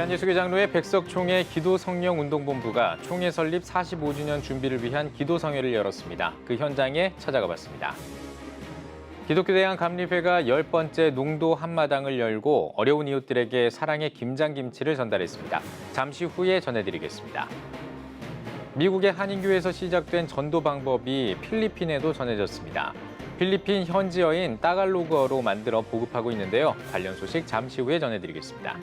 대한예수교장로회 백석총회 기도성령운동본부가 총회 설립 45주년 준비를 위한 기도성회를 열었습니다. 그 현장에 찾아가 봤습니다. 기독교대학 감리회가 10번째 농도 한마당을 열고 어려운 이웃들에게 사랑의 김장김치를 전달했습니다. 잠시 후에 전해드리겠습니다. 미국의 한인교회에서 시작된 전도 방법이 필리핀에도 전해졌습니다. 필리핀 현지어인 따갈로그어로 만들어 보급하고 있는데요. 관련 소식 잠시 후에 전해드리겠습니다.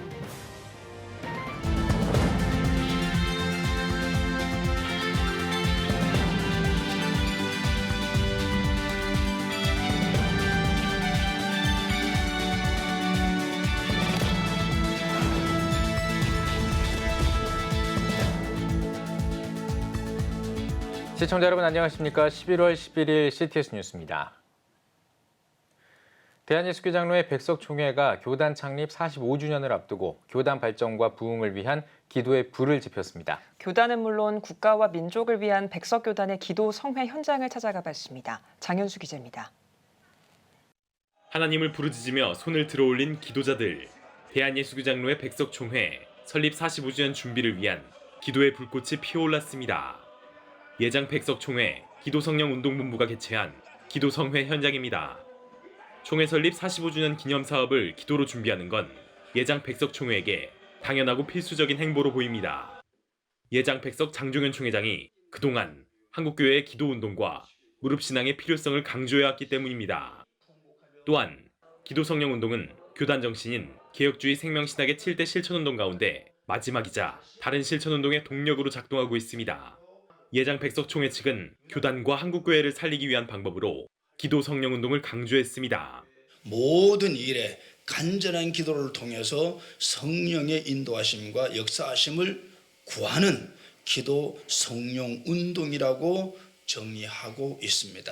시청자 여러분 안녕하십니까? 11월 11일 CTS 뉴스입니다. 대한예수교장로회 백석총회가 교단 창립 45주년을 앞두고 교단 발전과 부흥을 위한 기도의 불을 지폈습니다. 교단은 물론 국가와 민족을 위한 백석교단의 기도 성회 현장을 찾아가 봤습니다. 장현수 기자입니다. 하나님을 부르짖으며 손을 들어올린 기도자들. 대한예수교장로회 백석총회 설립 45주년 준비를 위한 기도의 불꽃이 피어올랐습니다. 예장 백석총회 기도성령운동본부가 개최한 기도성회 현장입니다. 총회 설립 45주년 기념사업을 기도로 준비하는 건 예장 백석총회에게 당연하고 필수적인 행보로 보입니다. 예장 백석 장종현 총회장이 그동안 한국교회의 기도운동과 무릎신앙의 필요성을 강조해왔기 때문입니다. 또한 기도성령운동은 교단 정신인 개혁주의 생명신학의 7대 실천운동 가운데 마지막이자 다른 실천운동의 동력으로 작동하고 있습니다. 예장 백석총회 측은 교단과 한국교회를 살리기 위한 방법으로 기도성령운동을 강조했습니다. 모든 일에 간절한 기도를 통해서 성령의 인도하심과 역사하심을 구하는 기도성령운동이라고 정의하고 있습니다.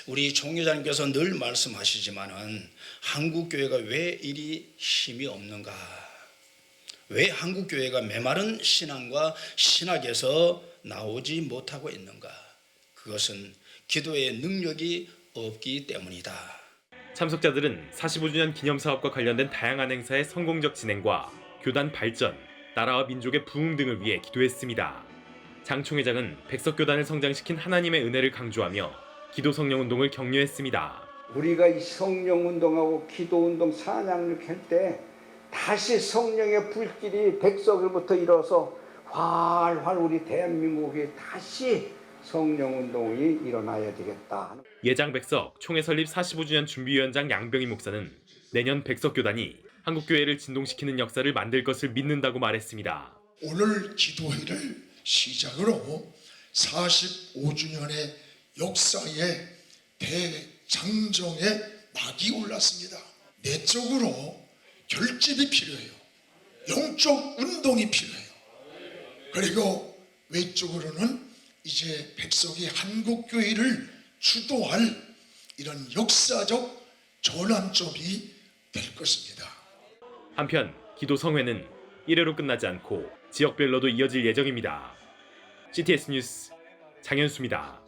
우리 총회장님께서 늘 말씀하시지만은 한국교회가 왜 이리 힘이 없는가? 왜 한국교회가 메마른 신앙과 신학에서 나오지 못하고 있는가? 그것은 기도의 능력이 없기 때문이다. 참석자들은 45주년 기념사업과 관련된 다양한 행사의 성공적 진행과 교단 발전, 나라와 민족의 부흥 등을 위해 기도했습니다. 장 총회장은 백석교단을 성장시킨 하나님의 은혜를 강조하며 기도성령운동을 격려했습니다. 우리가 이 성령운동하고 기도운동 찬양을 할 때 다시 성령의 불길이 백석으로부터 일어서 활활 우리 대한민국에 다시 성령운동이 일어나야 되겠다. 예장 백석 총회 설립 45주년 준비위원장 양병희 목사는 내년 백석교단이 한국교회를 진동시키는 역사를 만들 것을 믿는다고 말했습니다. 오늘 기도회를 시작으로 45주년의 역사의 대장정의 막이 올랐습니다. 내적으로 결집이 필요해요. 영적 운동이 필요해요. 그리고 외적으로는 이제 백석이 한국교회를 주도할 이런 역사적 전환점이 될 것입니다. 한편 기도성회는 1회로 끝나지 않고 지역별로도 이어질 예정입니다. CTS 뉴스 장현수입니다.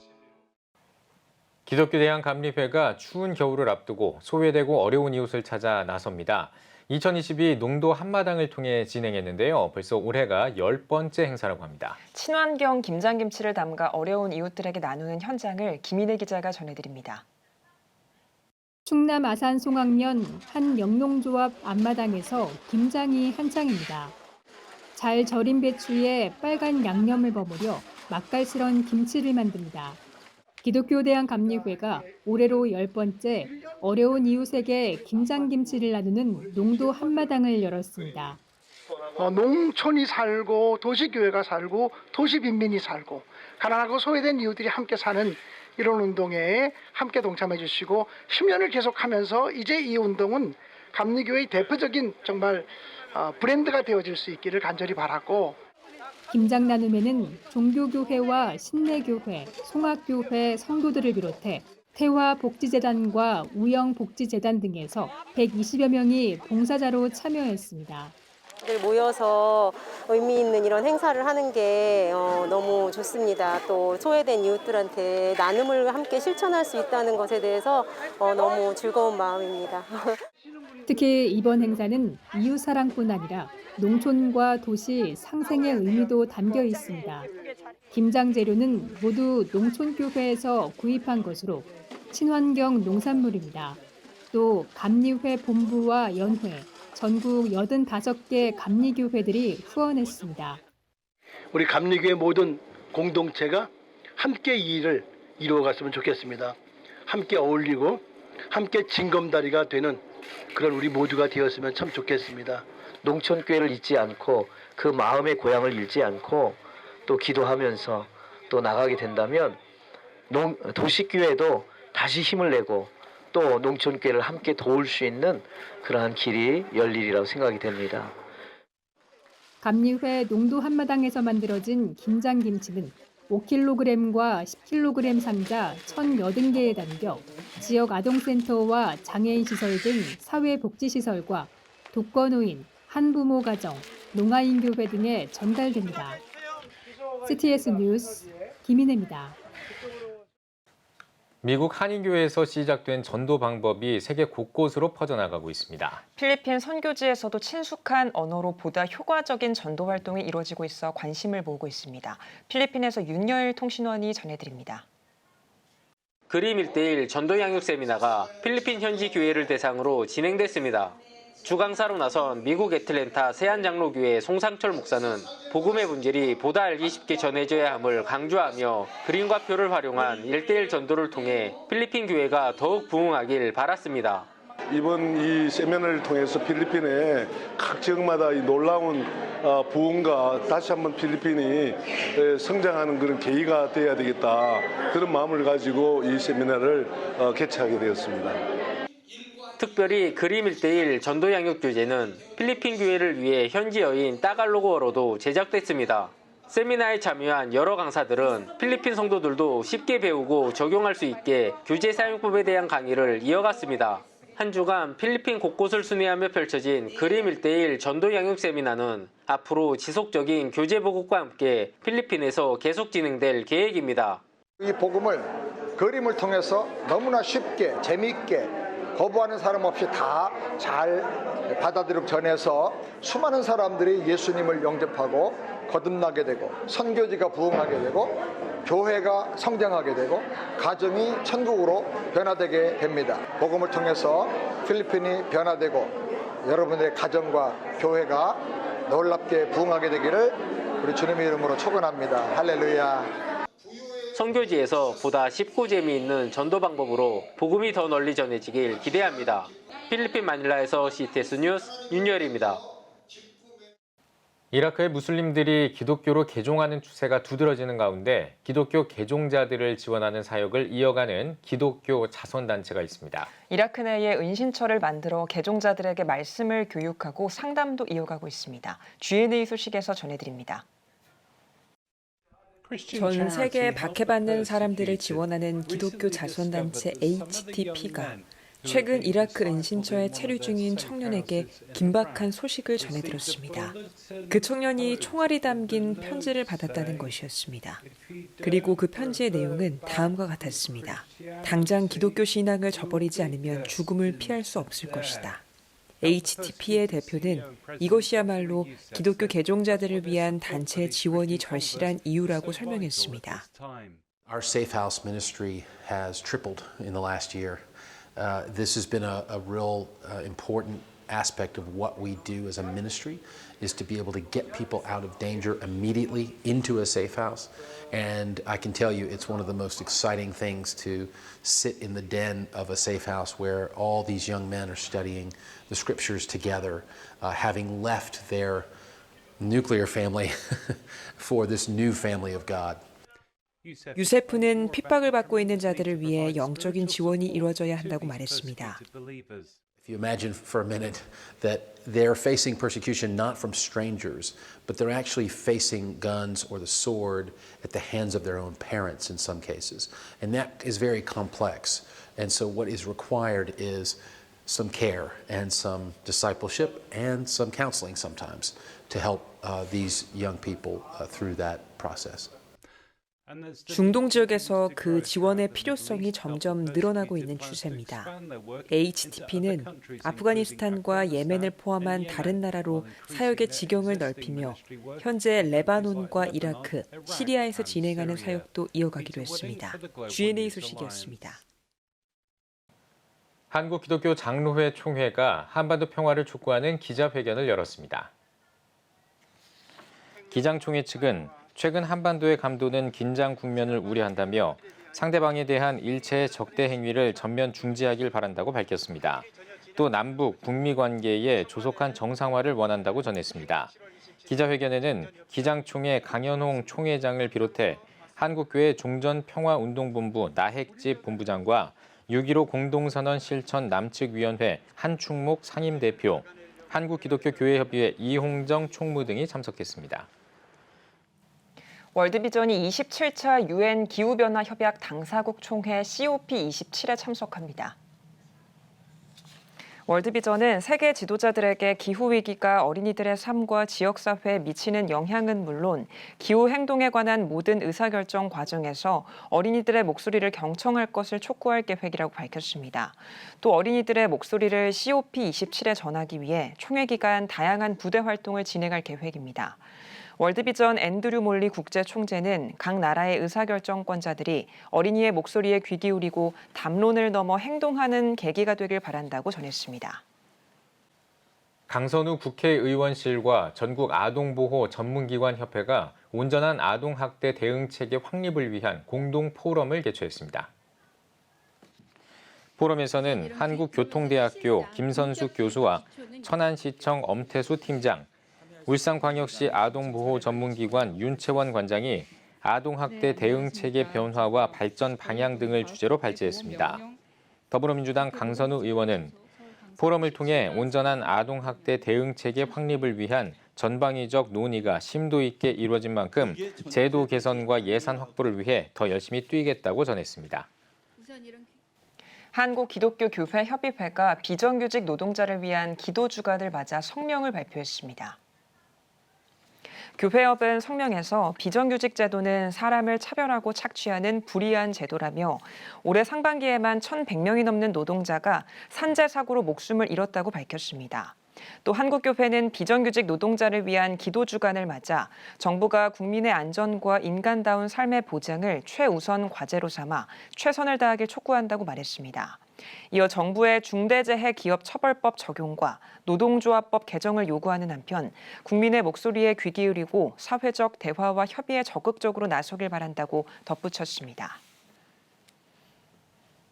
기독교대학 감리회가 추운 겨울을 앞두고 소외되고 어려운 이웃을 찾아 나섭니다. 2022 농도 한마당을 통해 진행했는데요. 벌써 올해가 10번째 행사라고 합니다. 친환경 김장김치를 담가 어려운 이웃들에게 나누는 현장을 김인혜 기자가 전해드립니다. 충남 아산 송악면 한 영농조합 앞마당에서 김장이 한창입니다. 잘 절인 배추에 빨간 양념을 버무려 맛깔스런 김치를 만듭니다. 기독교대학 감리회가 올해로 10번째 어려운 이웃에게 김장김치를 나누는 농도 한마당을 열었습니다. 농촌이 살고 도시교회가 살고 도시빈민이 살고 가난하고 소외된 이웃들이 함께 사는 이런 운동에 함께 동참해 주시고 10년을 계속하면서 이제 이 운동은 감리교회의 대표적인 정말 브랜드가 되어질 수 있기를 간절히 바라고, 김장 나눔에는 종교교회와 신내교회, 송악교회 성도들을 비롯해 태화복지재단과 우영복지재단 등에서 120여 명이 봉사자로 참여했습니다. 모여서 의미 있는 이런 행사를 하는 게 너무 좋습니다. 또 소외된 이웃들한테 나눔을 함께 실천할 수 있다는 것에 대해서 너무 즐거운 마음입니다. 특히 이번 행사는 이웃사랑뿐 아니라 농촌과 도시 상생의 의미도 담겨 있습니다. 김장 재료는 모두 농촌교회에서 구입한 것으로 친환경 농산물입니다. 또 감리회 본부와 연회, 전국 85개 감리교회들이 후원했습니다. 우리 감리교회 모든 공동체가 함께 이 일을 이루어갔으면 좋겠습니다. 함께 어울리고 함께 징검다리가 되는 그런 우리 모두가 되었으면 참 좋겠습니다. 농촌교회를 잊지 않고 그 마음의 고향을 잃지 않고 또 기도하면서 또 나가게 된다면 도시교회도 다시 힘을 내고 또 농촌교회를 함께 도울 수 있는 그러한 길이 열리리라고 생각이 됩니다. 감리회 농도 한마당에서 만들어진 김장김치는 5kg과 10kg 상자 1,080개에 담겨 지역 아동센터와 장애인 시설 등 사회복지시설과 독거노인, 한부모 가정, 농아인교회 등에 전달됩니다. CTS 뉴스 김인혜입니다. 미국 한인교회에서 시작된 전도 방법이 세계 곳곳으로 퍼져나가고 있습니다. 필리핀 선교지에서도 친숙한 언어로 보다 효과적인 전도 활동이 이루어지고 있어 관심을 모으고 있습니다. 필리핀에서 윤여일 통신원이 전해드립니다. 그림 1:1 전도 양육 세미나가 필리핀 현지 교회를 대상으로 진행됐습니다. 주강사로 나선 미국 애틀랜타 세안장로교회 송상철 목사는 복음의 본질이 보다 알기 쉽게 전해져야 함을 강조하며 그림과 표를 활용한 1:1 전도를 통해 필리핀 교회가 더욱 부흥하길 바랐습니다. 이번 이 세미나를 통해서 필리핀의 각 지역마다 이 놀라운 부흥과 다시 한번 필리핀이 성장하는 그런 계기가 돼야 되겠다. 그런 마음을 가지고 이 세미나를 개최하게 되었습니다. 특별히 그림 1:1 전도 양육 교재는 필리핀 교회를 위해 현지어인 따갈로그어로도 제작됐습니다. 세미나에 참여한 여러 강사들은 필리핀 성도들도 쉽게 배우고 적용할 수 있게 교재 사용법에 대한 강의를 이어갔습니다. 한 주간 필리핀 곳곳을 순회하며 펼쳐진 그림 1:1 전도 양육 세미나는 앞으로 지속적인 교재 보급과 함께 필리핀에서 계속 진행될 계획입니다. 이 복음을 그림을 통해서 너무나 쉽게 재미있게 거부하는 사람 없이 다 잘 받아들이고 전해서 수많은 사람들이 예수님을 영접하고 거듭나게 되고 선교지가 부흥하게 되고 교회가 성장하게 되고 가정이 천국으로 변화되게 됩니다. 복음을 통해서 필리핀이 변화되고 여러분들의 가정과 교회가 놀랍게 부흥하게 되기를 우리 주님의 이름으로 축원합니다. 할렐루야. 선교지에서 보다 쉽고 재미있는 전도 방법으로 복음이 더 널리 전해지길 기대합니다. 필리핀 마닐라에서 CTS 뉴스 윤열입니다. 이라크의 무슬림들이 기독교로 개종하는 추세가 두드러지는 가운데 기독교 개종자들을 지원하는 사역을 이어가는 기독교 자선단체가 있습니다. 이라크 내에 은신처를 만들어 개종자들에게 말씀을 교육하고 상담도 이어가고 있습니다. G&A 소식에서 전해드립니다. 전 세계에 박해받는 사람들을 지원하는 기독교 자선단체 HTP가 최근 이라크 은신처에 체류 중인 청년에게 긴박한 소식을 전해들었습니다. 그 청년이 총알이 담긴 편지를 받았다는 것이었습니다. 그리고 그 편지의 내용은 다음과 같았습니다. 당장 기독교 신앙을 저버리지 않으면 죽음을 피할 수 없을 것이다. HTP의 대표는 이것이야말로 기독교 개종자들을 위한 단체 지원이 절실한 이유라고 설명했습니다. Our Safe House ministry has tripled in the last year. This has been a real important aspect of what we do as a ministry is to be able to get people out of danger immediately into a safe house. And I can tell you it's one of the most exciting things to sit in the den of a safe house where all these young men are studying the scriptures together, having left their nuclear family for this new family of God. 유세프는 핍박을 받고 있는 자들을 위해 영적인 지원이 이루어져야 한다고 말했습니다. If you imagine for a minute that they're facing persecution not from strangers, but they're actually facing guns or the sword at the hands of their own parents in some cases. And that is very complex. And so what is required is some care and some discipleship and some counseling sometimes to help these young people through that process. 중동 지역에서 그 지원의 필요성이 점점 늘어나고 있는 추세입니다. HTP는 아프가니스탄과 예멘을 포함한 다른 나라로 사역의 지경을 넓히며 현재 레바논과 이라크, 시리아에서 진행하는 사역도 이어가기로 했습니다. GNA 소식이었습니다. 한국기독교 장로회 총회가 한반도 평화를 촉구하는 기자회견을 열었습니다. 기장총회 측은 최근 한반도의 감도는 긴장 국면을 우려한다며 상대방에 대한 일체의 적대 행위를 전면 중지하길 바란다고 밝혔습니다. 또 남북, 북미 관계의 조속한 정상화를 원한다고 전했습니다. 기자회견에는 기장총회 강연홍 총회장을 비롯해 한국교회 종전평화운동본부 나핵집 본부장과 6.15 공동선언 실천 남측위원회 한충목 상임대표, 한국기독교교회협의회 이홍정 총무 등이 참석했습니다. 월드비전이 27차 UN 기후변화 협약 당사국 총회 COP27에 참석합니다. 월드비전은 세계 지도자들에게 기후위기가 어린이들의 삶과 지역사회에 미치는 영향은 물론 기후행동에 관한 모든 의사결정 과정에서 어린이들의 목소리를 경청할 것을 촉구할 계획이라고 밝혔습니다. 또 어린이들의 목소리를 COP27에 전하기 위해 총회 기간 다양한 부대 활동을 진행할 계획입니다. 월드비전 앤드류 몰리 국제총재는 각 나라의 의사결정권자들이 어린이의 목소리에 귀 기울이고 담론을 넘어 행동하는 계기가 되길 바란다고 전했습니다. 강선우 국회의원실과 전국 아동보호 전문기관협회가 온전한 아동학대 대응체계 확립을 위한 공동 포럼을 개최했습니다. 포럼에서는 한국교통대학교 김선숙 교수와 천안시청 엄태수 팀장, 울산광역시 아동보호 전문기관 윤채원 관장이 아동학대 대응체계 변화와 발전 방향 등을 주제로 발제했습니다. 더불어민주당 강선우 의원은 포럼을 통해 온전한 아동학대 대응체계 확립을 위한 전방위적 논의가 심도 있게 이루어진 만큼 제도 개선과 예산 확보를 위해 더 열심히 뛰겠다고 전했습니다. 한국기독교교회협의회가 비정규직 노동자를 위한 기도주간을 맞아 성명을 발표했습니다. 교회협은 성명에서 비정규직 제도는 사람을 차별하고 착취하는 불이한 제도라며 올해 상반기에만 1,100명이 넘는 노동자가 산재 사고로 목숨을 잃었다고 밝혔습니다. 또 한국교회는 비정규직 노동자를 위한 기도주간을 맞아 정부가 국민의 안전과 인간다운 삶의 보장을 최우선 과제로 삼아 최선을 다하길 촉구한다고 말했습니다. 이어 정부의 중대재해기업처벌법 적용과 노동조합법 개정을 요구하는 한편 국민의 목소리에 귀 기울이고 사회적 대화와 협의에 적극적으로 나서길 바란다고 덧붙였습니다.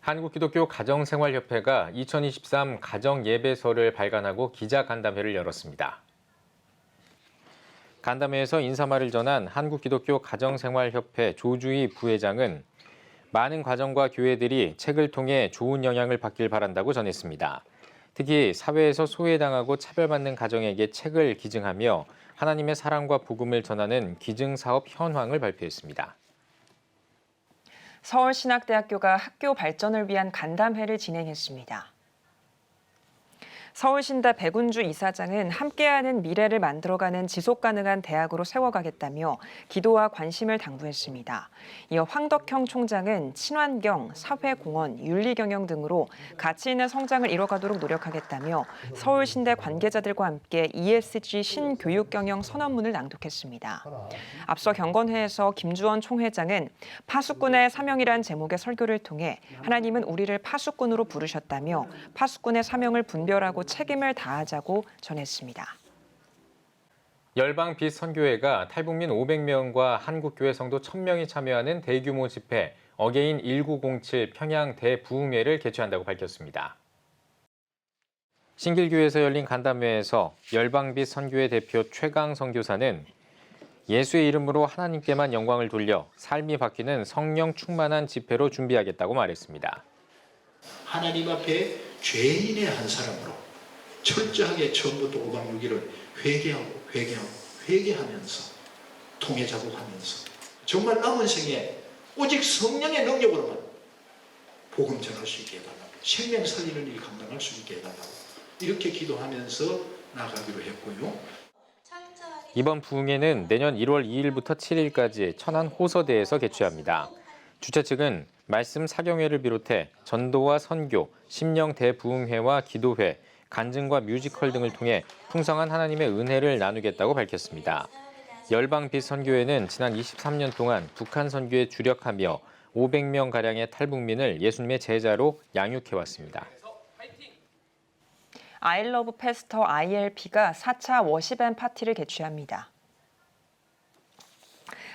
한국기독교 가정생활협회가 2023 가정예배서를 발간하고 기자간담회를 열었습니다. 간담회에서 인사말을 전한 한국기독교 가정생활협회 조주희 부회장은 많은 가정과 교회들이 책을 통해 좋은 영향을 받길 바란다고 전했습니다. 특히 사회에서 소외당하고 차별받는 가정에게 책을 기증하며 하나님의 사랑과 복음을 전하는 기증사업 현황을 발표했습니다. 서울신학대학교가 학교 발전을 위한 간담회를 진행했습니다. 서울신대 백운주 이사장은 함께하는 미래를 만들어가는 지속가능한 대학으로 세워가겠다며 기도와 관심을 당부했습니다. 이어 황덕형 총장은 친환경, 사회공헌, 윤리경영 등으로 가치 있는 성장을 이뤄가도록 노력하겠다며 서울신대 관계자들과 함께 ESG 신교육경영 선언문을 낭독했습니다. 앞서 경건회에서 김주원 총회장은 파수꾼의 사명이란 제목의 설교를 통해 하나님은 우리를 파수꾼으로 부르셨다며 파수꾼의 사명을 분별하고 책임을 다하자고 전했습니다. 열방 빛 선교회가 탈북민 500명과 한국교회 성도 1,000명이 참여하는 대규모 집회 어게인 1907 평양 대부흥회를 개최한다고 밝혔습니다. 신길교회에서 열린 간담회에서 열방 빛 선교회 대표 최강 선교사는 예수의 이름으로 하나님께만 영광을 돌려 삶이 바뀌는 성령 충만한 집회로 준비하겠다고 말했습니다. 하나님 앞에 죄인의 한 사람으로 철저하게 처음부터 5박 6일을 회개하면서 통해 자복하면서 정말 남은 생에 오직 성령의 능력으로만 복음 전할 수 있게 해달라고, 생명 살리는 일 감당할 수 있게 해달라고 이렇게 기도하면서 나가기로 했고요. 이번 부흥회는 내년 1월 2일부터 7일까지 천안 호서대에서 개최합니다. 주최 측은 말씀 사경회를 비롯해 전도와 선교, 심령 대부흥회와 기도회, 간증과 뮤지컬 등을 통해 풍성한 하나님의 은혜를 나누겠다고 밝혔습니다. 열방빛 선교회는 지난 23년 동안 북한 선교에 주력하며 500명가량의 탈북민을 예수님의 제자로 양육해왔습니다. 아이러브 패스터 ILP가 4차 워시밴 파티를 개최합니다.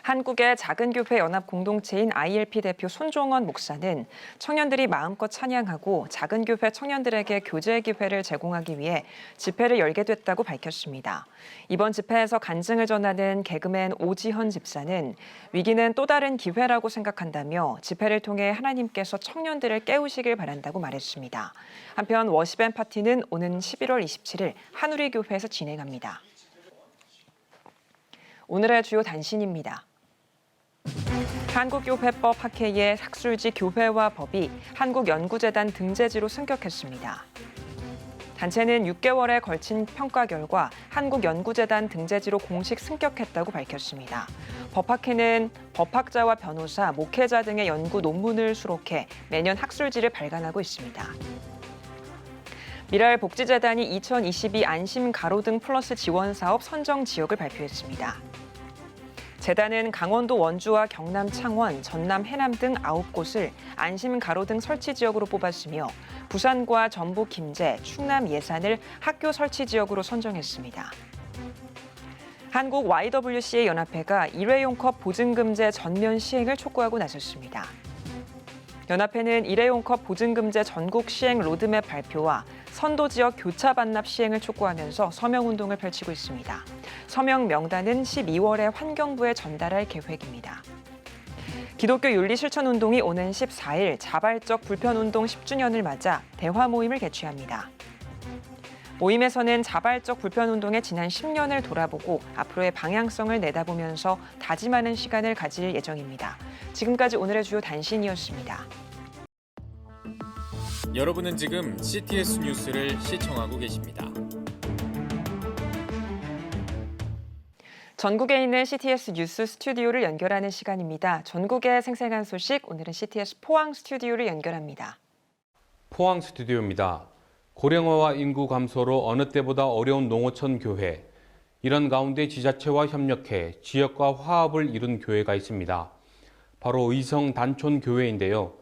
한국의 작은 교회 연합 공동체인 ILP 대표 손종원 목사는 청년들이 마음껏 찬양하고 작은 교회 청년들에게 교제 기회를 제공하기 위해 집회를 열게 됐다고 밝혔습니다. 이번 집회에서 간증을 전하는 개그맨 오지현 집사는 위기는 또 다른 기회라고 생각한다며 집회를 통해 하나님께서 청년들을 깨우시길 바란다고 말했습니다. 한편 워시밴 파티는 오는 11월 27일 한우리 교회에서 진행합니다. 오늘의 주요 단신입니다. 한국교회법 학회의 학술지 교회와 법이 한국연구재단 등재지로 승격했습니다. 단체는 6개월에 걸친 평가 결과 한국연구재단 등재지로 공식 승격했다고 밝혔습니다. 법학회는 법학자와 변호사, 목회자 등의 연구 논문을 수록해 매년 학술지를 발간하고 있습니다. 미랄복지재단이 2022 안심 가로등 플러스 지원 사업 선정 지역을 발표했습니다. 재단은 강원도 원주와 경남 창원, 전남 해남 등 9곳을 안심 가로등 설치 지역으로 뽑았으며 부산과 전북 김제, 충남 예산을 학교 설치 지역으로 선정했습니다. 한국 YWCA 연합회가 일회용컵 보증금제 전면 시행을 촉구하고 나섰습니다. 연합회는 일회용컵 보증금제 전국 시행 로드맵 발표와 선도 지역 교차 반납 시행을 촉구하면서 서명운동을 펼치고 있습니다. 서명 명단은 12월에 환경부에 전달할 계획입니다. 기독교 윤리실천운동이 오는 14일 자발적 불편운동 10주년을 맞아 대화 모임을 개최합니다. 모임에서는 자발적 불편운동의 지난 10년을 돌아보고 앞으로의 방향성을 내다보면서 다짐하는 시간을 가질 예정입니다. 지금까지 오늘의 주요 단신이었습니다. 여러분은 지금 CTS 뉴스를 시청하고 계십니다. 전국에 있는 CTS 뉴스 스튜디오를 연결하는 시간입니다. 전국의 생생한 소식, 오늘은 CTS 포항 스튜디오를 연결합니다. 포항 스튜디오입니다. 고령화와 인구 감소로 어느 때보다 어려운 농어촌 교회. 이런 가운데 지자체와 협력해 지역과 화합을 이룬 교회가 있습니다. 바로 의성 단촌 교회인데요.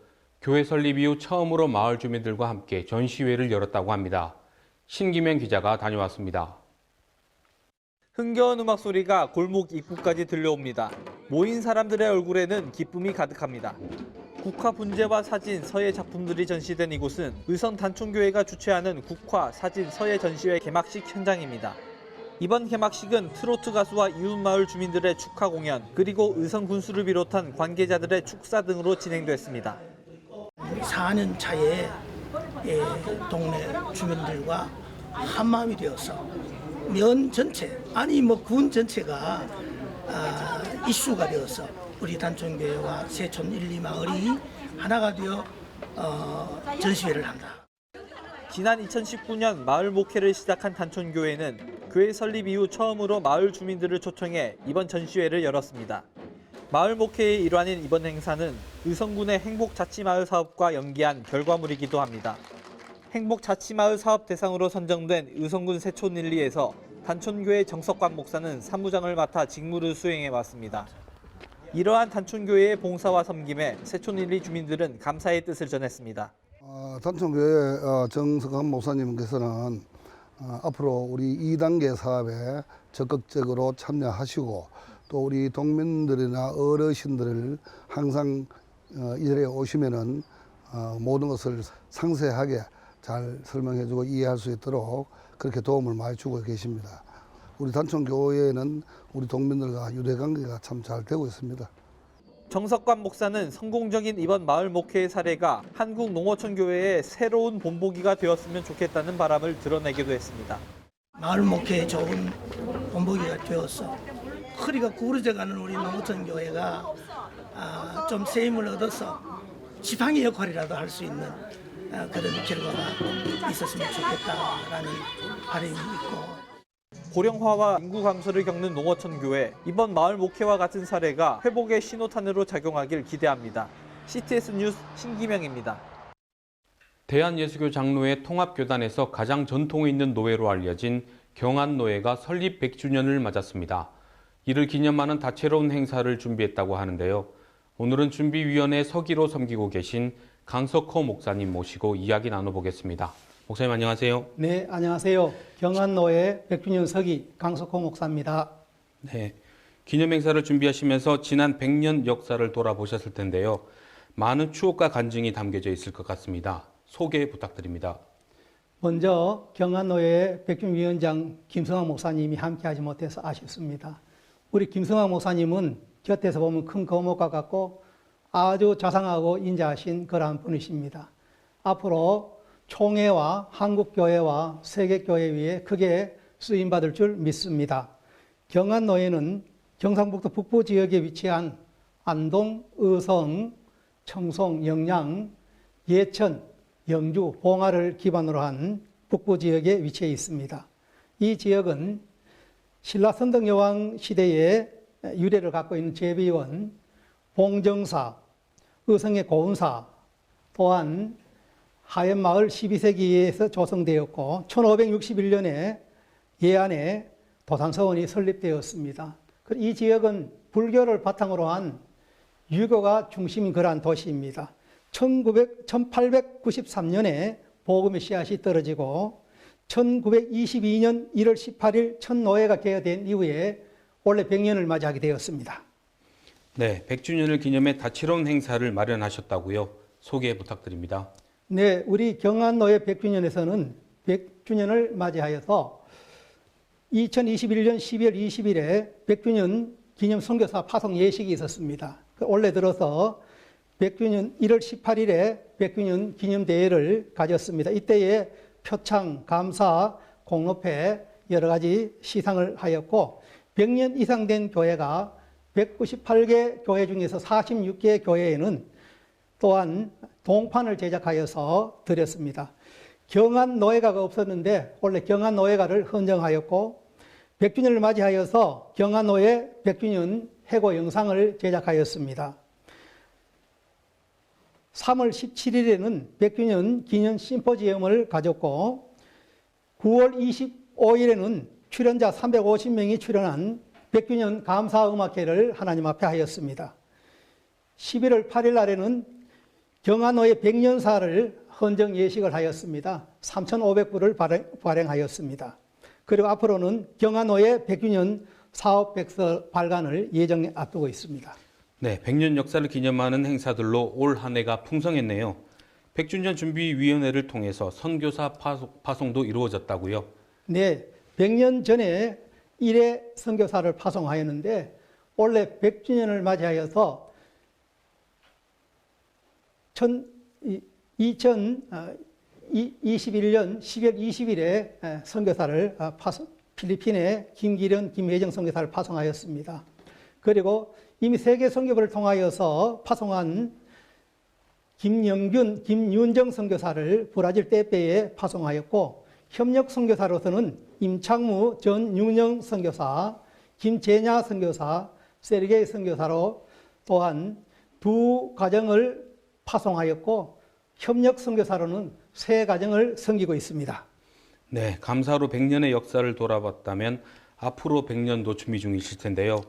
교회 설립 이후 처음으로 마을 주민들과 함께 전시회를 열었다고 합니다. 신기명 기자가 다녀왔습니다. 흥겨운 음악 소리가 골목 입구까지 들려옵니다. 모인 사람들의 얼굴에는 기쁨이 가득합니다. 국화 분재와 사진, 서예 작품들이 전시된 이곳은 의성 단촌교회가 주최하는 국화, 사진, 서예 전시회 개막식 현장입니다. 이번 개막식은 트로트 가수와 이웃마을 주민들의 축하 공연, 그리고 의성 군수를 비롯한 관계자들의 축사 등으로 진행됐습니다. 4년 차에 동네 주민들과 한마음이 되어서 면 전체, 아니 군 전체가 이슈가 되어서 우리 단촌교회와 세촌 1, 2마을이 하나가 되어 전시회를 한다. 지난 2019년 마을 목회를 시작한 단촌교회는 교회 설립 이후 처음으로 마을 주민들을 초청해 이번 전시회를 열었습니다. 마을 목회의 일환인 이번 행사는 의성군의 행복자치마을 사업과 연계한 결과물이기도 합니다. 행복자치마을 사업 대상으로 선정된 의성군 세촌 1, 2에서 단촌교회 정석관 목사는 사무장을 맡아 직무를 수행해 왔습니다. 이러한 단촌교회의 봉사와 섬김에 세촌 1, 2 주민들은 감사의 뜻을 전했습니다. 단촌교회 정석관 목사님께서는 앞으로 우리 2단계 사업에 적극적으로 참여하시고 또 우리 동민들이나 어르신들을 항상 이 자리에 오시면은 모든 것을 상세하게 잘 설명해주고 이해할 수 있도록 그렇게 도움을 많이 주고 계십니다. 우리 단촌교회에는 우리 동민들과 유대관계가 참 잘 되고 있습니다. 정석관 목사는 성공적인 이번 마을 목회의 사례가 한국농어촌교회의 새로운 본보기가 되었으면 좋겠다는 바람을 드러내기도 했습니다. 마을 목회에 좋은 본보기가 되어서 허리가 구부러져가는 우리 농어촌교회가 좀 세임을 얻어서 지팡이 역할이라도 할 수 있는 그런 결과가 있었으면 좋겠다라는 바람이 있고. 고령화와 인구 감소를 겪는 농어촌 교회, 이번 마을 목회와 같은 사례가 회복의 신호탄으로 작용하길 기대합니다. CTS 뉴스 신기명입니다. 대한예수교 장로회 통합교단에서 가장 전통이 있는 노회로 알려진 경안노회가 설립 100주년을 맞았습니다. 이를 기념하는 다채로운 행사를 준비했다고 하는데요. 오늘은 준비위원회 서기로 섬기고 계신 강석호 목사님 모시고 이야기 나눠보겠습니다. 목사님 안녕하세요. 네, 안녕하세요. 경안노회 100주년 서기 강석호 목사입니다. 네, 기념행사를 준비하시면서 지난 100년 역사를 돌아보셨을 텐데요. 많은 추억과 간증이 담겨져 있을 것 같습니다. 소개 부탁드립니다. 먼저 경안노회 100주년 위원장 김성환 목사님이 함께하지 못해서 아쉽습니다. 우리 김성환 목사님은 곁에서 보면 큰 거목과 같고 아주 자상하고 인자하신 그러한 분이십니다. 앞으로 총회와 한국교회와 세계교회 위에 크게 쓰임받을 줄 믿습니다. 경안노회는 경상북도 북부 지역에 위치한 안동, 의성, 청송, 영양, 예천, 영주, 봉화를 기반으로 한 북부 지역에 위치해 있습니다. 이 지역은 신라 선덕여왕 시대에 유래를 갖고 있는 제비원, 봉정사, 의성의 고운사, 또한 하연마을 12세기에서 조성되었고 1561년에 예안에 도산서원이 설립되었습니다. 이 지역은 불교를 바탕으로 한 유교가 중심인 그러한 도시입니다. 1893년에 복음의 씨앗이 떨어지고 1922년 1월 18일 첫 노회가 개화된 이후에 올해 100년을 맞이하게 되었습니다. 네, 100주년을 기념해 다채로운 행사를 마련하셨다고요. 소개 부탁드립니다. 네, 우리 경안노회 100주년에서는 100주년을 맞이하여서 2021년 12월 20일에 100주년 기념 선교사 파송 예식이 있었습니다. 올해 들어서 100주년 1월 18일에 100주년 기념대회를 가졌습니다. 이때에 표창, 감사, 공로패 여러 가지 시상을 하였고 100년 이상 된 교회가 198개 교회 중에서 46개 교회에는 또한 동판을 제작하여서 드렸습니다. 경안노회가가 없었는데 원래 경안노회가를 헌정하였고 100주년을 맞이하여서 경안노회 100주년 회고 영상을 제작하였습니다. 3월 17일에는 100주년 기념 심포지엄을 가졌고 9월 25일에는 출연자 350명이 출연한 100주년 감사음악회를 하나님 앞에 하였습니다. 11월 8일 날에는 경안노회 100년사를 헌정 예식을 하였습니다. 3,500부를 발행하였습니다. 그리고 앞으로는 경안노회 100주년 사업백서 발간을 예정에 앞두고 있습니다. 네, 100년 역사를 기념하는 행사들로 올 한 해가 풍성했네요. 100주년 준비위원회를 통해서 선교사 파송도 이루어졌다고요? 네, 100년 전에 1회 선교사를 파송하였는데 올해 100주년을 맞이하여서 2021년 10월 20일에 선교사를 필리핀의 김기련, 김혜정 선교사를 파송하였습니다. 그리고 이미 세계 선교부를 통하여서 파송한 김영균, 김윤정 선교사를 브라질 떼빼에 파송하였고 협력 선교사로서는 임창무 전 윤영 선교사, 김재냐 선교사, 세르게이 선교사로 또한 두 가정을 파송하였고 협력 선교사로는 세 가정을 섬기고 있습니다. 네, 감사로 100년의 역사를 돌아봤다면 앞으로 100년도 준비 중이실 텐데요.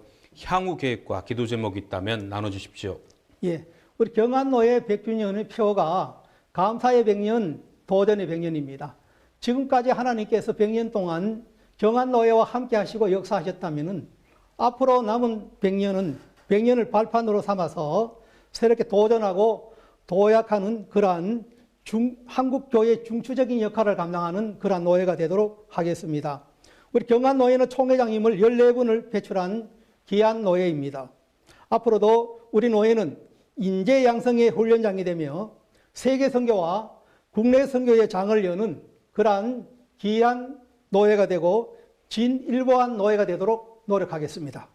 향후 계획과 기도 제목이 있다면 나눠주십시오. 예, 우리 경안노회 100주년의 표가 감사의 100년, 도전의 100년입니다. 지금까지 하나님께서 100년 동안 경안노회와 함께 하시고 역사하셨다면 앞으로 남은 100년은 100년을 발판으로 삼아서 새롭게 도전하고 도약하는 그러한 한국교회의 중추적인 역할을 감당하는 그러한 노회가 되도록 하겠습니다. 우리 경안노회는 총회장님을 14분을 배출한 귀한 노회입니다. 앞으로도 우리 노회는 인재 양성의 훈련장이 되며 세계 선교와 국내 선교의 장을 여는 그러한 귀한 노회가 되고 진일보한 노회가 되도록 노력하겠습니다.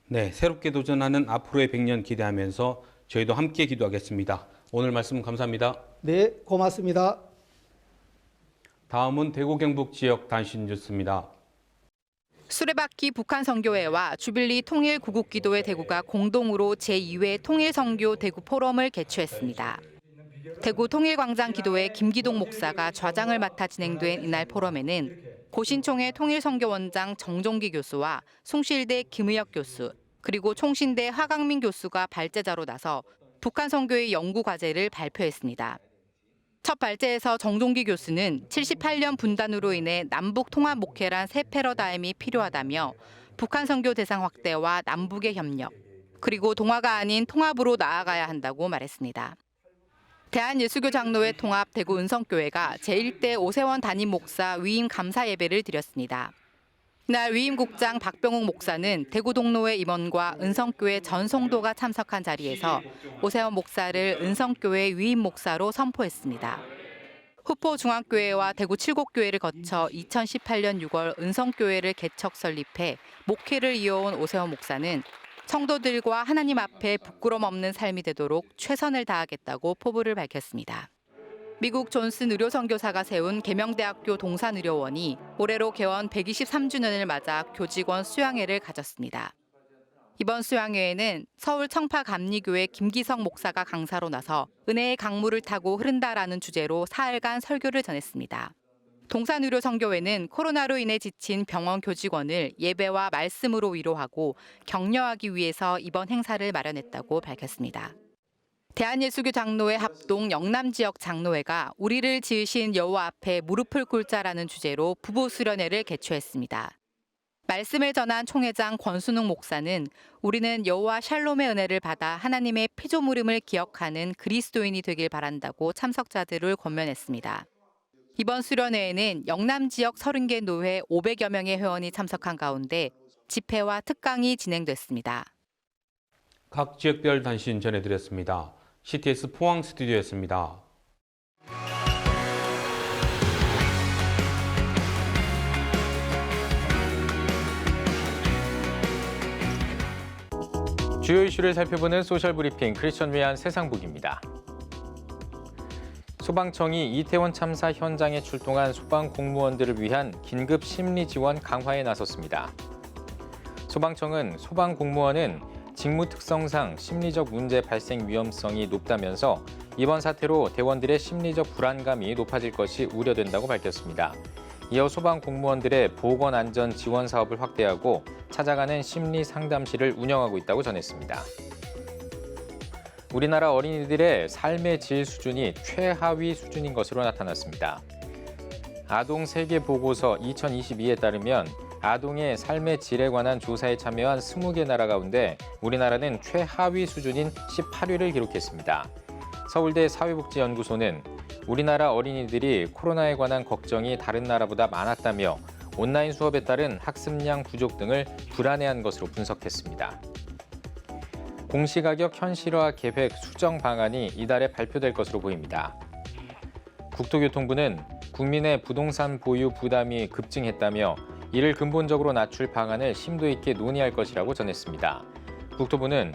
네, 새롭게 도전하는 앞으로의 100년 기대하면서 저희도 함께 기도하겠습니다. 오늘 말씀 감사합니다. 네, 고맙습니다. 다음은 대구 경북 지역 단신 뉴스입니다. 수레바퀴 북한선교회와 주빌리 통일구국기도회 대구가 공동으로 제2회 통일선교 대구 포럼을 개최했습니다. 대구 통일광장기도회 김기동 목사가 좌장을 맡아 진행된 이날 포럼에는 고신총회 통일선교원장 정종기 교수와 숭실대 김의혁 교수, 그리고 총신대 하강민 교수가 발제자로 나서 북한 선교의 연구 과제를 발표했습니다. 첫 발제에서 정종기 교수는 78년 분단으로 인해 남북 통합 목회란 새 패러다임이 필요하다며 북한 선교 대상 확대와 남북의 협력, 그리고 동화가 아닌 통합으로 나아가야 한다고 말했습니다. 대한예수교 장로회 통합 대구 은성교회가 제1대 오세원 담임 목사 위임 감사 예배를 드렸습니다. 이날 위임국장 박병욱 목사는 대구 동로회 임원과 은성교회 전 성도가 참석한 자리에서 오세원 목사를 은성교회 위임 목사로 선포했습니다. 후포 중앙교회와 대구 칠곡교회를 거쳐 2018년 6월 은성교회를 개척 설립해 목회를 이어온 오세원 목사는 성도들과 하나님 앞에 부끄럼 없는 삶이 되도록 최선을 다하겠다고 포부를 밝혔습니다. 미국 존슨 의료선교사가 세운 계명대학교 동산의료원이 올해로 개원 123주년을 맞아 교직원 수양회를 가졌습니다. 이번 수양회에는 서울 청파감리교회 김기성 목사가 강사로 나서 은혜의 강물을 타고 흐른다라는 주제로 사흘간 설교를 전했습니다. 동산의료선교회는 코로나로 인해 지친 병원 교직원을 예배와 말씀으로 위로하고 격려하기 위해서 이번 행사를 마련했다고 밝혔습니다. 대한예수교 장로회 합동 영남지역 장로회가 우리를 지으신 여호와 앞에 무릎을 꿇자라는 주제로 부부 수련회를 개최했습니다. 말씀을 전한 총회장 권순웅 목사는 우리는 여호와 샬롬의 은혜를 받아 하나님의 피조물임을 기억하는 그리스도인이 되길 바란다고 참석자들을 권면했습니다. 이번 수련회에는 영남 지역 30개 노회 500여 명의 회원이 참석한 가운데 집회와 특강이 진행됐습니다. 각 지역별 단신 전해드렸습니다. CTS 포항 스튜디오였습니다. 주요 이슈를 살펴보는 소셜브리핑 크리스천 위한 세상북입니다. 소방청이 이태원 참사 현장에 출동한 소방 공무원들을 위한 긴급 심리 지원 강화에 나섰습니다. 소방청은 소방 공무원은 직무 특성상 심리적 문제 발생 위험성이 높다면서 이번 사태로 대원들의 심리적 불안감이 높아질 것이 우려된다고 밝혔습니다. 이어 소방 공무원들의 보건안전 지원 사업을 확대하고 찾아가는 심리 상담실을 운영하고 있다고 전했습니다. 우리나라 어린이들의 삶의 질 수준이 최하위 수준인 것으로 나타났습니다. 아동 세계 보고서 2022에 따르면 아동의 삶의 질에 관한 조사에 참여한 20개 나라 가운데 우리나라는 최하위 수준인 18위를 기록했습니다. 서울대 사회복지연구소는 우리나라 어린이들이 코로나에 관한 걱정이 다른 나라보다 많았다며 온라인 수업에 따른 학습량 부족 등을 불안해한 것으로 분석했습니다. 공시가격 현실화 계획 수정 방안이 이달에 발표될 것으로 보입니다. 국토교통부는 국민의 부동산 보유 부담이 급증했다며 이를 근본적으로 낮출 방안을 심도 있게 논의할 것이라고 전했습니다. 국토부는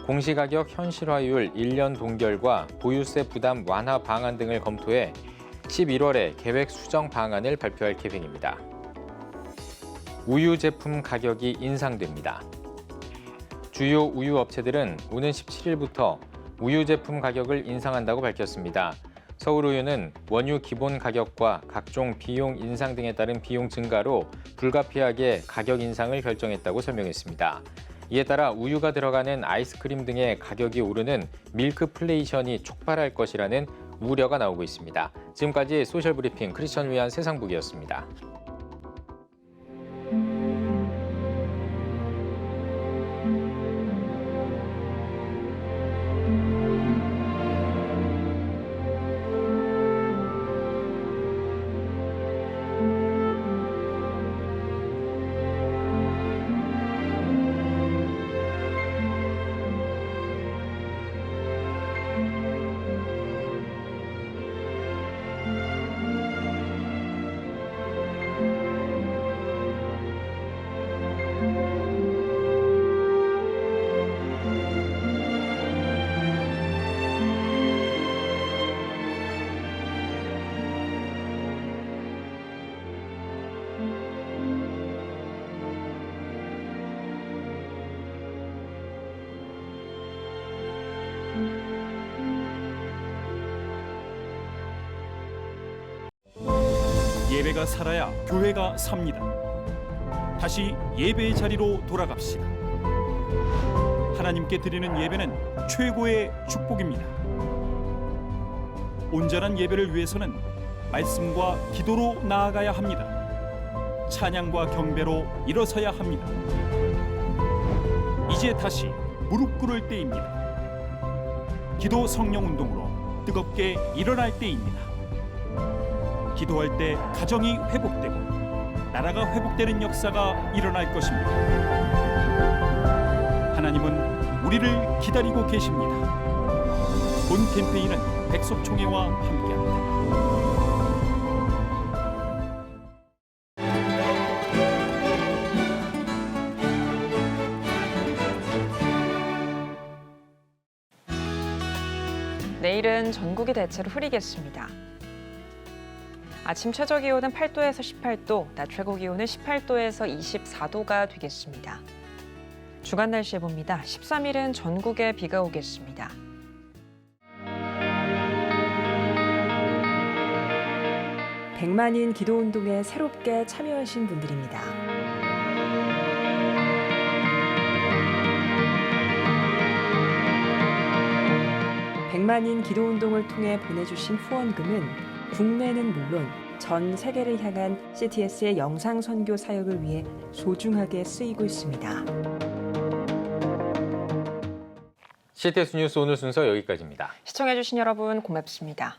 공시가격 현실화율 1년 동결과 보유세 부담 완화 방안 등을 검토해 11월에 계획 수정 방안을 발표할 계획입니다. 우유 제품 가격이 인상됩니다. 주요 우유 업체들은 오는 17일부터 우유 제품 가격을 인상한다고 밝혔습니다. 서울우유는 원유 기본 가격과 각종 비용 인상 등에 따른 비용 증가로 불가피하게 가격 인상을 결정했다고 설명했습니다. 이에 따라 우유가 들어가는 아이스크림 등의 가격이 오르는 밀크플레이션이 촉발할 것이라는 우려가 나오고 있습니다. 지금까지 소셜브리핑 크리스천 위한 세상북이었습니다. 예배가 살아야 교회가 삽니다. 다시 예배의 자리로 돌아갑시다. 하나님께 드리는 예배는 최고의 축복입니다. 온전한 예배를 위해서는 말씀과 기도로 나아가야 합니다. 찬양과 경배로 일어서야 합니다. 이제 다시 무릎 꿇을 때입니다. 기도 성령 운동으로 뜨겁게 일어날 때입니다. 기도할 때 가정이 회복되고 나라가 회복되는 역사가 일어날 것입니다. 하나님은 우리를 기다리고 계십니다. 본 캠페인은 백석총회와 함께합니다. 내일은 전국이 대체로 흐리겠습니다. 아침 최저기온은 8도에서 18도, 낮 최고기온은 18도에서 24도가 되겠습니다. 주간 날씨 봅니다. 13일은 전국에 비가 오겠습니다. 백만인 기도운동에 새롭게 참여하신 분들입니다. 백만인 기도운동을 통해 보내주신 후원금은 국내는 물론 전 세계를 향한 CTS의 영상 선교 사역을 위해 소중하게 쓰이고 있습니다. CTS 뉴스 오늘 순서 여기까지입니다. 시청해주신 여러분 고맙습니다.